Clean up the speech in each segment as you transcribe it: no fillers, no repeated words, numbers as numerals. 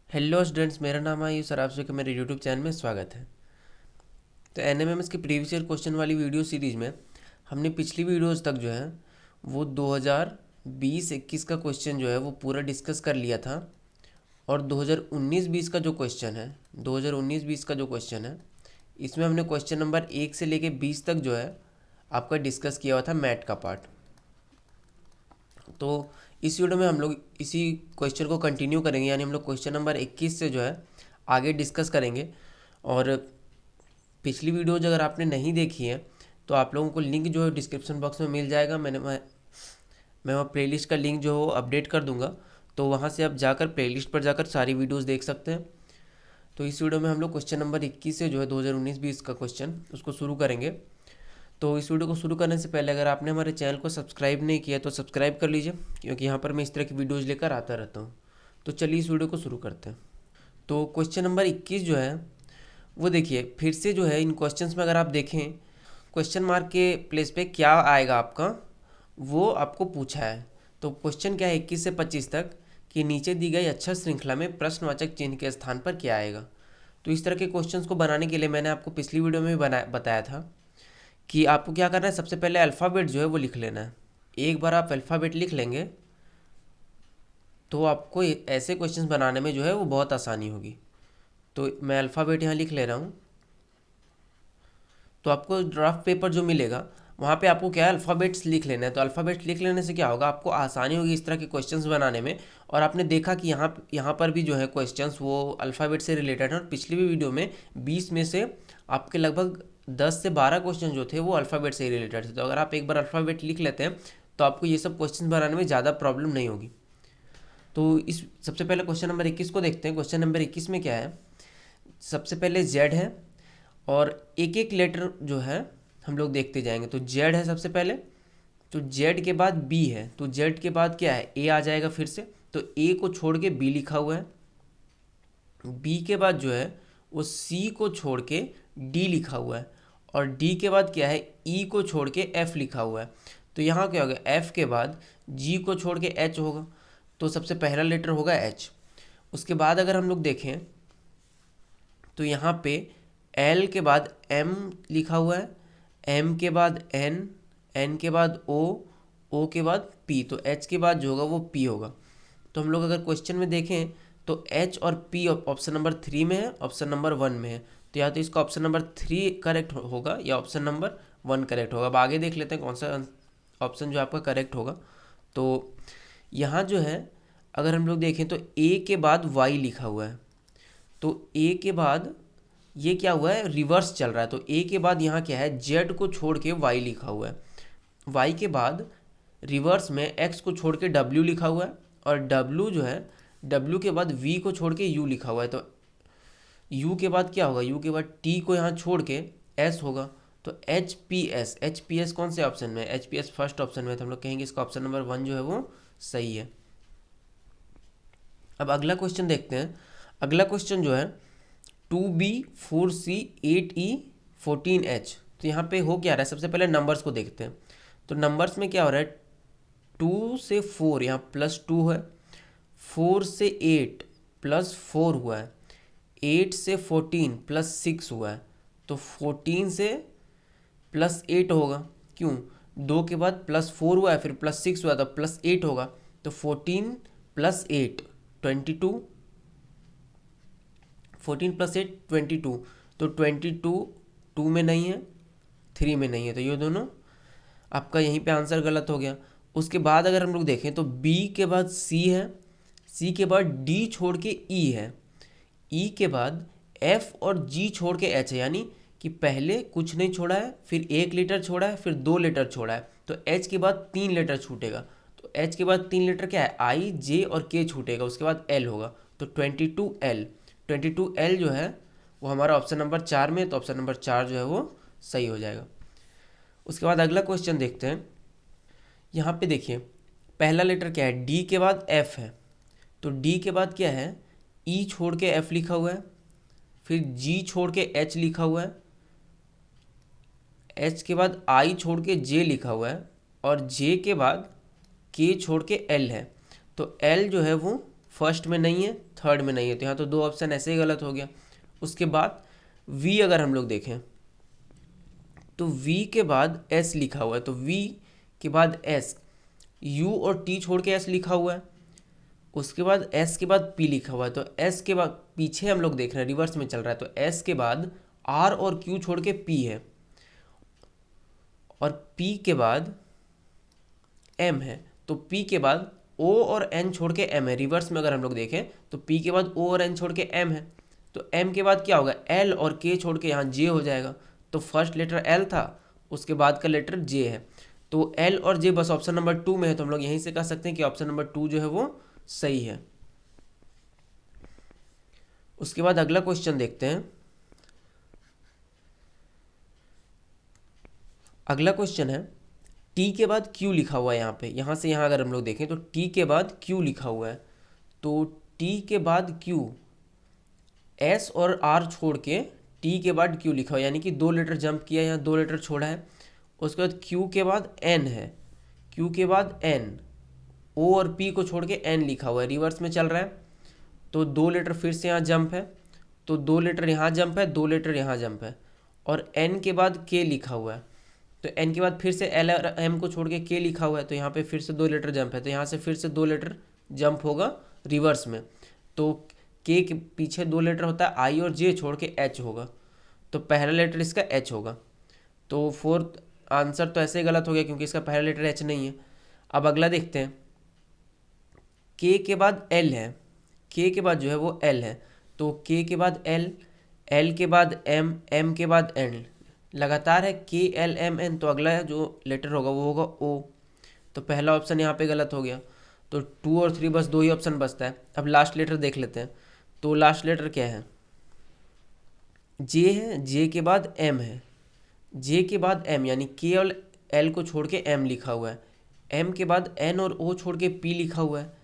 Hello students, मेरा नाम आयुष और आप सभी का मेरे यूट्यूब चैनल में स्वागत है। तो एनएमएमएस की प्रीवियस ईयर क्वेश्चन वाली वीडियो सीरीज में हमने पिछली वीडियोस तक जो है वो 2020-21 का क्वेश्चन जो है वो पूरा डिस्कस कर लिया था। और 2019-20 का जो क्वेश्चन है 2019-20 का जो क्वेश्चन है इसमें हमने क्वेश्चन नंबर 1 से लेके 20 तक जो है आपका डिस्कस किया हुआ था मैथ का पार्ट। तो इस वीडियो में हम लोग इसी क्वेश्चन को कंटिन्यू करेंगे, यानी हम लोग क्वेश्चन नंबर 21 से जो है आगे डिस्कस करेंगे। और पिछली वीडियोज अगर आपने नहीं देखी है तो आप लोगों को लिंक जो है डिस्क्रिप्शन बॉक्स में मिल जाएगा। मैं वहाँ प्लेलिस्ट का लिंक जो है वो अपडेट कर दूंगा, तो वहाँ से आप जाकर प्लेलिस्ट पर जाकर सारी वीडियोस देख सकते हैं। तो इस वीडियो में हम लोग क्वेश्चन नंबर 21 से जो है 2019-20 का क्वेश्चन उसको शुरू करेंगे। तो इस वीडियो को शुरू करने से पहले अगर आपने हमारे चैनल को सब्सक्राइब नहीं किया तो सब्सक्राइब कर लीजिए, क्योंकि यहाँ पर मैं इस तरह की वीडियोज़ लेकर आता रहता हूँ। तो चलिए इस वीडियो को शुरू करते हैं। तो क्वेश्चन नंबर 21 जो है वो देखिए फिर से जो है इन क्वेश्चंस में अगर आप देखें क्वेश्चन मार्क के प्लेस पे क्या आएगा आपका, वो आपको पूछा है। तो क्वेश्चन क्या है 21 से 25 तक कि नीचे दी गई अक्षर श्रृंखला में प्रश्नवाचक चिन्ह के स्थान पर क्या आएगा। तो इस तरह के क्वेश्चंस को बनाने के लिए मैंने आपको पिछली वीडियो में भी बताया था कि आपको क्या करना है। सबसे पहले अल्फ़ाबेट जो है वो लिख लेना है। एक बार आप अल्फ़ाबेट लिख लेंगे तो आपको ऐसे क्वेश्चंस बनाने में जो है वो बहुत आसानी होगी। तो मैं अल्फ़ाबेट यहाँ लिख ले रहा हूँ। तो आपको ड्राफ्ट पेपर जो मिलेगा वहाँ पे आपको क्या है अल्फ़ाबेट्स लिख लेना है। तो अल्फ़ाबेट्स लिख लेने से क्या होगा, आपको आसानी होगी इस तरह के क्वेश्चंस बनाने में। और आपने देखा कि यहाँ पर भी जो है क्वेश्चंस वो अल्फ़ाबेट से रिलेटेड है। और पिछली भी वीडियो में 20 में से आपके लगभग 10 से 12 क्वेश्चन जो थे वो अल्फ़ाबेट से ही रिलेटेड थे। तो अगर आप एक बार अल्फ़ाबेट लिख लेते हैं तो आपको ये सब क्वेश्चन बनाने में ज़्यादा प्रॉब्लम नहीं होगी। तो इस सबसे पहले क्वेश्चन नंबर 21 को देखते हैं। क्वेश्चन नंबर 21 में क्या है, सबसे पहले जेड है और एक एक लेटर जो है हम लोग देखते जाएंगे। तो जेड है सबसे पहले, तो जेड के बाद बी है, तो जेड के बाद क्या है ए आ जाएगा फिर से। तो ए को छोड़ के बी लिखा हुआ है। बी के बाद जो है वो सी को छोड़ के डी लिखा हुआ है। और डी के बाद क्या है ई को छोड़ के एफ लिखा हुआ है। तो यहाँ क्या होगा, एफ के बाद जी को छोड़ के एच होगा। तो सबसे पहला लेटर होगा एच। उसके बाद अगर हम लोग देखें तो यहाँ पे एल के बाद एम लिखा हुआ है, एम के बाद एन, एन के बाद ओ के बाद पी। तो एच के बाद जो होगा वो पी होगा। तो हम लोग अगर क्वेश्चन में देखें तो एच और पी ऑप्शन नंबर 3 में है, ऑप्शन नंबर 1 में है। तो या तो इसका ऑप्शन नंबर 3 करेक्ट होगा या ऑप्शन नंबर 1 करेक्ट होगा। अब आगे देख लेते हैं कौन सा ऑप्शन जो आपका करेक्ट होगा। तो यहाँ जो है अगर हम लोग देखें तो ए के बाद वाई लिखा हुआ है। तो ए के बाद ये क्या हुआ है, रिवर्स चल रहा है। तो ए के बाद यहाँ क्या है, जेड को छोड़ के वाई लिखा हुआ है। वाई के बाद रिवर्स में एक्स को छोड़ के डब्ल्यू लिखा हुआ है। और डब्ल्यू जो है डब्ल्यू के बाद वी को छोड़ के यू लिखा हुआ है। तो यू के बाद क्या होगा, यू के बाद टी को यहाँ छोड़ के एस होगा। तो एच पी एस कौन से ऑप्शन में है, H P S first option में है। तो हम लोग कहेंगे इसका ऑप्शन नंबर 1 जो है वो सही है। अब अगला क्वेश्चन देखते हैं। अगला क्वेश्चन जो है 2B 4C 8E 14H। तो यहाँ पे हो क्या रहा है, सबसे पहले नंबर्स को देखते हैं। तो नंबर्स में क्या हो रहा है, 2 से 4 यहाँ +2 है, 4 से 8 +4 हुआ है, 8 से 14 +6 हुआ है। तो 14 से +8 होगा, क्यों, 2 के बाद +4 हुआ है फिर +6 हुआ तो +8 होगा। तो 14 + 8 22, 14 + 8 22। तो 22 2 में नहीं है, 3 में नहीं है, तो ये दोनों आपका यहीं पे आंसर गलत हो गया। उसके बाद अगर हम लोग देखें तो बी के बाद सी है, सी के बाद डी छोड़ के ई है, ई के बाद एफ और जी छोड़ के एच है। यानी कि पहले कुछ नहीं छोड़ा है, फिर 1 लेटर छोड़ा है, फिर 2 लेटर छोड़ा है। तो एच के बाद 3 लेटर छूटेगा। तो एच के बाद 3 लेटर क्या है, आई जे और के छूटेगा। उसके बाद एल होगा। तो 22L, 22L जो है वो हमारा ऑप्शन नंबर 4 में है। तो ऑप्शन नंबर 4 जो है वो सही हो जाएगा। उसके बाद अगला क्वेश्चन देखते हैं। यहाँ पे देखिए पहला लेटर क्या है, डी के बाद एफ है। तो डी के बाद क्या है, ई छोड़ के एफ लिखा हुआ है, फिर जी छोड़ के एच लिखा हुआ है, एच के बाद आई छोड़ के जे लिखा हुआ है, और जे के बाद के छोड़ के एल है। तो एल जो है वो फर्स्ट में नहीं है, थर्ड में नहीं है, तो यहाँ तो दो ऑप्शन ऐसे ही गलत हो गया। उसके बाद वी अगर हम लोग देखें तो वी के बाद एस लिखा हुआ है, तो वी के बाद एस, यू और टी छोड़ के एस लिखा हुआ है। उसके बाद एस के बाद पी लिखा हुआ है, तो एस के बाद पीछे हम लोग देख रहे हैं रिवर्स में चल रहा है, तो एस के बाद आर और क्यू छोड़ के पी है, और पी के बाद एम है, तो पी के बाद ओ और एन छोड़ के एम है। रिवर्स में अगर हम लोग देखें तो पी के बाद ओ और एन छोड़ के एम है, तो एम के बाद क्या होगा, एल और के छोड़ के यहाँ जे हो जाएगा। तो फर्स्ट लेटर एल था, उसके बाद का लेटर जे है, तो एल और जे बस ऑप्शन नंबर 2 में है, तो हम लोग यहीं से कह सकते हैं कि ऑप्शन नंबर 2 जो है वो सही है। उसके बाद अगला क्वेश्चन देखते हैं। अगला क्वेश्चन है टी के बाद क्यू लिखा हुआ है यहाँ पे, यहाँ से यहाँ अगर हम लोग देखें तो टी के बाद क्यू लिखा हुआ है, तो टी के बाद क्यू, एस और आर छोड़ के टी के बाद क्यू लिखा हुआ है, यानी कि 2 लेटर जंप किया, यहाँ 2 लेटर छोड़ा है। उसके बाद क्यू के बाद एन है, क्यू के बाद एन, ओ और पी को छोड़ के एन लिखा हुआ है, रिवर्स में चल रहा है, तो 2 लेटर फिर से यहाँ जंप है, तो 2 लेटर यहाँ जंप है, 2 लेटर यहाँ जंप है, और एन के बाद के लिखा हुआ है, तो एन के बाद फिर से एल और एम को छोड़ के के लिखा हुआ है, तो यहाँ पे फिर से 2 लेटर जंप है, तो यहाँ से फिर से 2 लेटर जंप होगा रिवर्स में, तो के पीछे 2 लेटर होता है आई और जे छोड़ के एच होगा, तो पहला लेटर इसका एच होगा। तो फोर्थ आंसर तो ऐसे ही गलत हो गया क्योंकि इसका पहला लेटर एच नहीं है। अब अगला देखते हैं, के बाद एल है, के के बाद जो है वो एल है, तो के के बाद एल, एल के बाद एम, एम के बाद एन, लगातार है के एल एम एन, तो अगला जो लेटर होगा वो होगा ओ, तो पहला ऑप्शन यहाँ पे गलत हो गया। तो 2 और 3 बस 2 ही ऑप्शन बचता है। अब लास्ट लेटर देख लेते हैं, तो लास्ट लेटर क्या है, जे है, जे के बाद एम है, जे के बाद एम, यानी के और एल को छोड़ के एम लिखा हुआ है, एम के बाद एन और ओ छोड़ के पी लिखा हुआ है,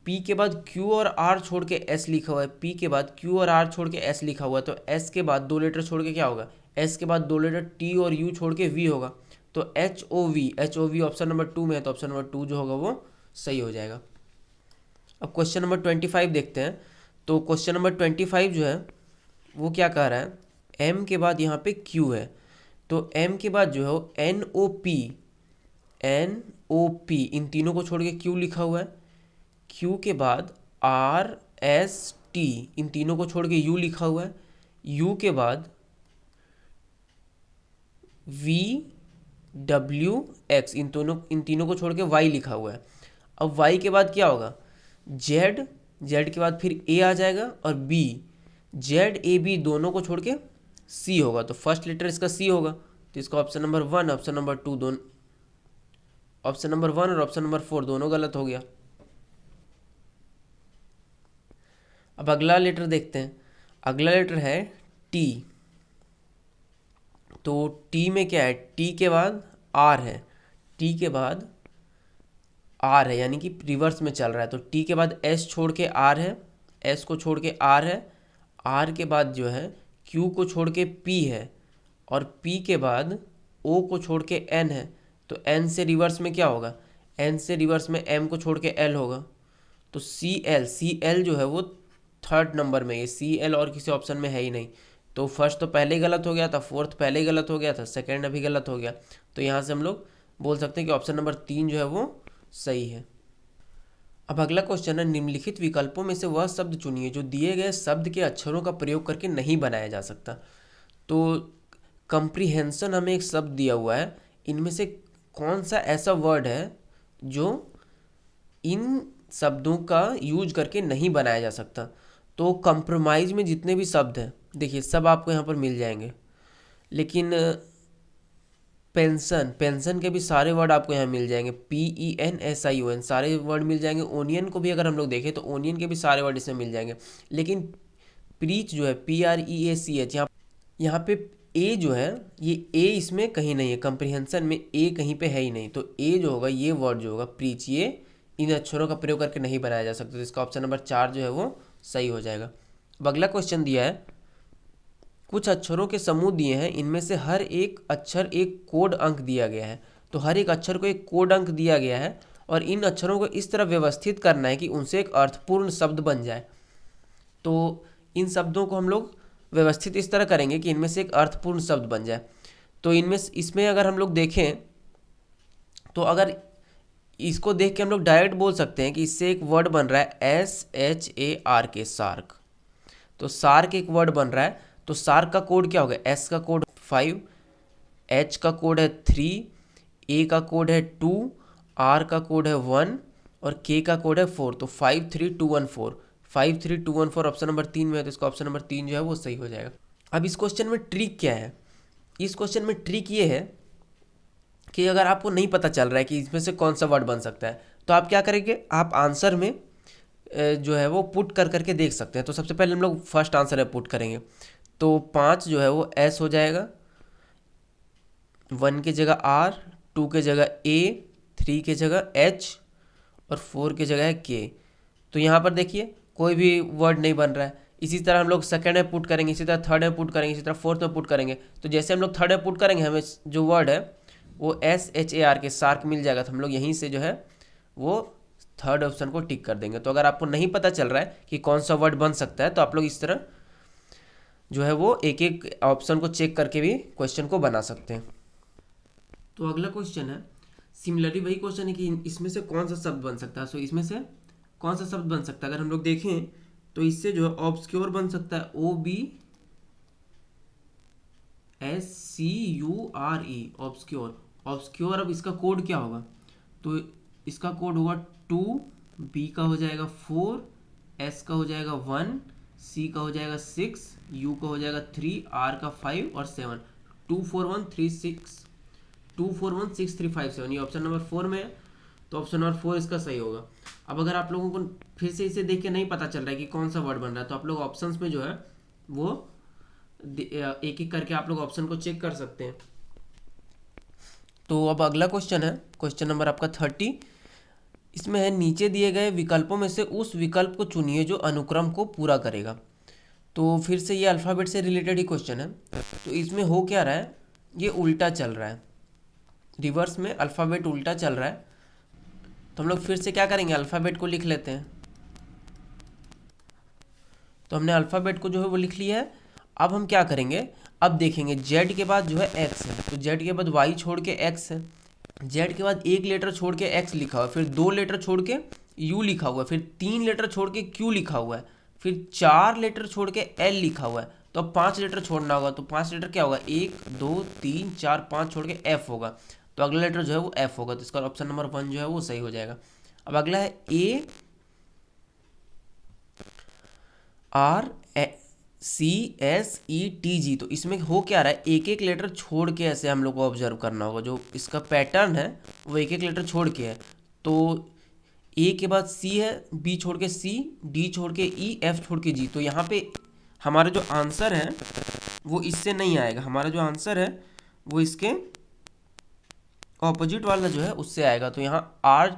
पी के बाद क्यू और आर छोड़ के एस लिखा हुआ है, पी के बाद क्यू और आर छोड़ के एस लिखा हुआ है, तो एस के बाद 2 लेटर छोड़ के क्या होगा, एस के बाद 2 लेटर टी और यू छोड़ के वी होगा, तो H O V, H O V option number 2 में है, तो ऑप्शन नंबर 2 जो होगा वो सही हो जाएगा। अब क्वेश्चन नंबर 25 देखते हैं, तो क्वेश्चन नंबर 25 जो है वो क्या कह रहा है, एम के बाद यहाँ पे क्यू है, तो एम के बाद जो है N O P, N O P, इन तीनों को छोड़ के क्यू लिखा हुआ है, क्यू के बाद आर एस टी, इन तीनों को छोड़ के यू लिखा हुआ है, यू के बाद वी डब्ल्यू एक्स, इन तीनों को छोड़ के वाई लिखा हुआ है। अब वाई के बाद क्या होगा, जेड, जेड के बाद फिर ए आ जाएगा, और बी, जेड ए बी दोनों को छोड़ के सी होगा, तो फर्स्ट लेटर इसका सी होगा, तो इसका ऑप्शन नंबर 1, ऑप्शन नंबर 2 दोनों, ऑप्शन नंबर 1 और ऑप्शन नंबर 4 दोनों गलत हो गया। अब अगला लेटर देखते हैं, अगला लेटर है टी, तो टी में क्या है, टी के बाद आर है, टी के बाद आर है, यानी कि रिवर्स में चल रहा है, तो टी के बाद एस छोड़ के आर है, एस को छोड़ के आर है, आर के बाद जो है क्यू को छोड़ के पी है, और पी के बाद ओ को छोड़ के एन है, तो एन से रिवर्स में क्या होगा, एन से रिवर्स में एम को छोड़ के एल होगा, तो सी एल, सी एल जो है वो थर्ड नंबर में, ये सी एल और किसी ऑप्शन में है ही नहीं, तो फर्स्ट तो पहले ही गलत हो गया था, फोर्थ पहले ही गलत हो गया था, सेकेंड अभी गलत हो गया, तो यहाँ से हम लोग बोल सकते हैं कि ऑप्शन नंबर 3 जो है वो सही है। अब अगला क्वेश्चन है, निम्नलिखित विकल्पों में से वह शब्द चुनिए जो दिए गए शब्द के अक्षरों का प्रयोग करके नहीं बनाया जा सकता। तो कंप्रीहेंशन हमें एक शब्द दिया हुआ है, इनमें से कौन सा ऐसा वर्ड है जो इन शब्दों का यूज करके नहीं बनाया जा सकता। तो कंप्रोमाइज में जितने भी शब्द हैं देखिए सब आपको यहाँ पर मिल जाएंगे, लेकिन पेंशन, पेंशन के भी सारे वर्ड आपको यहाँ मिल जाएंगे, PENSION सारे वर्ड मिल जाएंगे। ओनियन को भी अगर हम लोग देखें तो ओनियन के भी सारे वर्ड इसमें मिल जाएंगे, लेकिन प्रीच जो है PREACH, यहाँ पे ए जो है ये ए इसमें कहीं नहीं है, कंप्रीहेंशन में ए कहीं पे है ही नहीं, तो ए जो होगा ये वर्ड जो होगा प्रीच, ये इन अक्षरों का प्रयोग करके नहीं बनाया जा सकता, तो इसका ऑप्शन नंबर 4 जो है वो सही हो जाएगा। अब अगला क्वेश्चन दिया है, कुछ अक्षरों के समूह दिए हैं, इनमें से हर एक अक्षर एक कोड अंक दिया गया है, तो हर एक अक्षर को एक कोड अंक दिया गया है और इन अक्षरों को इस तरह व्यवस्थित करना है कि उनसे एक अर्थपूर्ण शब्द बन जाए। तो इन शब्दों को हम लोग व्यवस्थित इस तरह करेंगे कि इनमें से एक अर्थपूर्ण शब्द बन जाए। तो इसमें अगर हम लोग देखें तो अगर इसको देख के हम लोग डायरेक्ट बोल सकते हैं कि इससे एक वर्ड बन रहा है SHAR के, सार्क। तो सार्क एक वर्ड बन रहा है। तो सार्क का कोड क्या होगा? S का कोड 5, H का कोड है 3, A का कोड है 2, R का कोड है 1 और K का कोड है 4। तो 53214, 53214 ऑप्शन नंबर 3 में है, तो इसका ऑप्शन नंबर 3 जो है वो सही हो जाएगा। अब इस क्वेश्चन में ट्रिक क्या है? इस क्वेश्चन में ट्रिक ये है कि अगर आपको नहीं पता चल रहा है कि इसमें से कौन सा वर्ड बन सकता है, तो आप क्या करेंगे, आप आंसर में जो है वो पुट कर करके देख सकते हैं। तो सबसे पहले हम लोग फर्स्ट आंसर है पुट करेंगे। तो 5 जो है वो S हो जाएगा, 1 की जगह R, 2 की जगह A, 3 की जगह H और 4 की जगह है K। तो यहाँ पर देखिए कोई भी वर्ड नहीं बन रहा है। इसी तरह हम लोग सेकंड में पुट करेंगे, इसी तरह थर्ड में पुट करेंगे, इसी तरह फोर्थ में पुट करेंगे। तो जैसे हम लोग थर्ड में पुट करेंगे, हमें जो वर्ड है वो SHAR के, सार्क मिल जाएगा। तो हम लोग यहीं से जो है वो थर्ड ऑप्शन को टिक कर देंगे। तो अगर आपको नहीं पता चल रहा है कि कौन सा वर्ड बन सकता है, तो आप लोग इस तरह जो है वो एक एक ऑप्शन को चेक करके भी क्वेश्चन को बना सकते हैं। तो अगला क्वेश्चन है, सिमिलरली वही क्वेश्चन है कि इसमें से कौन सा शब्द बन सकता है। सो इसमें से कौन सा शब्द बन सकता है? अगर हम लोग देखें तो इससे जो है ऑब्सक्योर बन सकता है, OBSCURE, ऑब्सक्योर। ऑब्सक्योर, अब इसका कोड क्या होगा? तो इसका कोड होगा 2, B का हो जाएगा 4, S का हो जाएगा 1, C का हो जाएगा 6, U का हो जाएगा 3, R का 5 और 7। 2416357, ये ऑप्शन नंबर 4 में है। तो ऑप्शन नंबर 4 इसका सही होगा। अब अगर आप लोगों को फिर से इसे देख के नहीं पता चल रहा है कि कौन सा वर्ड बन रहा है, तो आप लोग ऑप्शंस में जो है वो एक एक करके आप लोग ऑप्शन को चेक कर सकते हैं। तो अब अगला क्वेश्चन है, क्वेश्चन नंबर आपका 30। इसमें है, नीचे दिए गए विकल्पों में से उस विकल्प को चुनिए जो अनुक्रम को पूरा करेगा। तो फिर से ये अल्फ़ाबेट से रिलेटेड ही क्वेश्चन है। तो इसमें हो क्या रहा है, ये उल्टा चल रहा है, रिवर्स में अल्फ़ाबेट उल्टा चल रहा है। तो हम लोग फिर से क्या करेंगे, अल्फ़ाबेट को लिख लेते हैं। तो हमने अल्फ़ाबेट को जो है वो लिख लिया है। अब हम क्या करेंगे, अब देखेंगे Z के बाद जो है X है, तो Z के बाद Y छोड़ के X है, Z के बाद एक लेटर छोड़ के X लिखा हुआ है, फिर 2 लेटर छोड़ के U लिखा हुआ है, फिर 3 लेटर छोड़ के Q लिखा हुआ है, फिर 4 लेटर छोड़ के L लिखा हुआ है। तो अब 5 लेटर छोड़ना होगा। तो 5 लेटर क्या होगा, 1 2 3 4 5 छोड़ के F होगा। तो अगला लेटर जो है वो F होगा। तो इसका ऑप्शन नंबर 1 जो है वो सही हो जाएगा। अब अगला है ARCSETG। तो इसमें हो क्या रहा है, एक एक लेटर छोड़ के ऐसे हम लोग को ऑब्जर्व करना होगा। जो इसका पैटर्न है वो एक एक लेटर छोड़ के है। तो A के बाद C है, B छोड़ के C, D छोड़ के E, F छोड़ के G। तो यहाँ पे हमारा जो आंसर है वो इससे नहीं आएगा, हमारा जो आंसर है वो इसके ऑपोजिट वाला जो है उससे आएगा। तो यहाँ R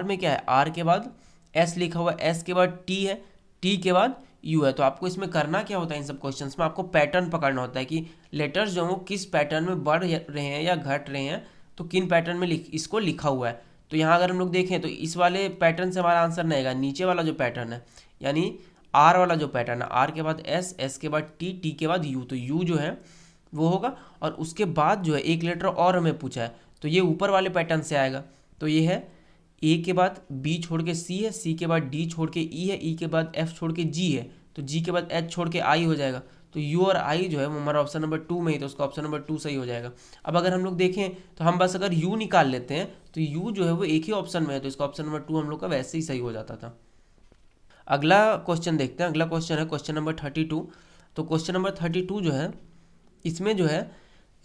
में क्या है, R के बाद S लिखा हुआ है, S के बाद T है, T के बाद U है। तो आपको इसमें करना क्या होता है, इन सब क्वेश्चंस में आपको पैटर्न पकड़ना होता है कि लेटर्स जो हैं वो किस पैटर्न में बढ़ रहे हैं या घट रहे हैं, तो किन पैटर्न में इसको लिखा हुआ है। तो यहाँ अगर हम लोग देखें तो इस वाले पैटर्न से हमारा आंसर नहीं आएगा, नीचे वाला जो पैटर्न है यानी R वाला जो पैटर्न है, R के बाद S, S के बाद T, T के बाद U। तो U जो है वो होगा। और उसके बाद जो है एक लेटर और हमें पूछा है, तो ये ऊपर वाले पैटर्न से आएगा। तो ये है A के बाद B छोड़ के C है, C के बाद D छोड़ के E है, E के बाद F छोड़ के G है, तो G के बाद H छोड़ के I हो जाएगा। तो U और I जो है वो हमारा ऑप्शन नंबर 2 में ही, तो उसका ऑप्शन नंबर 2 सही हो जाएगा। अब अगर हम लोग देखें तो हम बस अगर U निकाल लेते हैं तो U जो है वो एक ही ऑप्शन में है, तो इसका ऑप्शन नंबर 2 हम लोग का वैसे ही सही हो जाता था। अगला क्वेश्चन देखते हैं। अगला क्वेश्चन है क्वेश्चन नंबर 32। तो क्वेश्चन नंबर 32 जो है इसमें जो है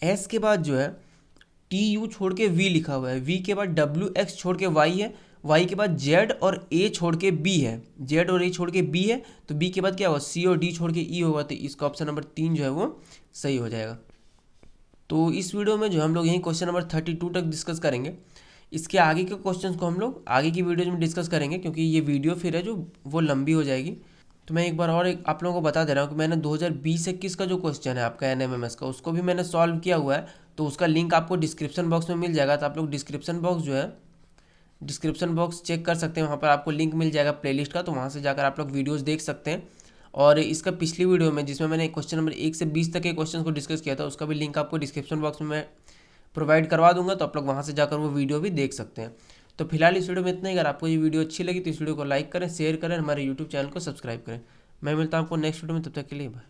S के बाद जो है TU छोड़ के V लिखा हुआ है, V के बाद WX छोड़ के Y है, Y के बाद Z और A छोड़ के B है, Z और A छोड़ के B है। तो B के बाद क्या होगा, C और D छोड़ के E होगा। तो इसका ऑप्शन नंबर 3 जो है वो सही हो जाएगा। तो इस वीडियो में जो हम लोग यही क्वेश्चन नंबर 32 तक डिस्कस करेंगे। इसके आगे के क्वेश्चंस को हम लोग आगे की वीडियोज में डिस्कस करेंगे, क्योंकि ये वीडियो फिर है जो वो लंबी हो जाएगी। तो मैं एक बार और आप लोगों को बता दे रहा हूँ कि मैंने 2020-21 का जो क्वेश्चन है आपका NMMS का, उसको भी मैंने सॉल्व किया हुआ है। तो उसका लिंक आपको डिस्क्रिप्शन बॉक्स में मिल जाएगा। तो आप लोग डिस्क्रिप्शन बॉक्स जो है डिस्क्रिप्शन बॉक्स चेक कर सकते हैं, वहाँ पर आपको लिंक मिल जाएगा प्लेलिस्ट का, तो वहाँ से जाकर आप लोग वीडियोस देख सकते हैं। और इसका पिछली वीडियो में जिसमें मैंने क्वेश्चन नंबर 1 से 20 तक के क्वेश्चन को डिस्कस किया था, उसका भी लिंक आपको डिस्क्रिप्शन बॉक्स में मैं प्रोवाइड करवा दूंगा, तो आप लोग वहाँ से जाकर वो वीडियो भी देख सकते हैं। तो फिलहाल इस वीडियो में इतना ही। अगर आपको ये वीडियो अच्छी लगी तो इस वीडियो को लाइक करें, शेयर करें, हमारे यूट्यूब चैनल को सब्सक्राइब करें। मैं मिलता हूँ आपको नेक्स्ट वीडियो में, तब तक के लिए बाय।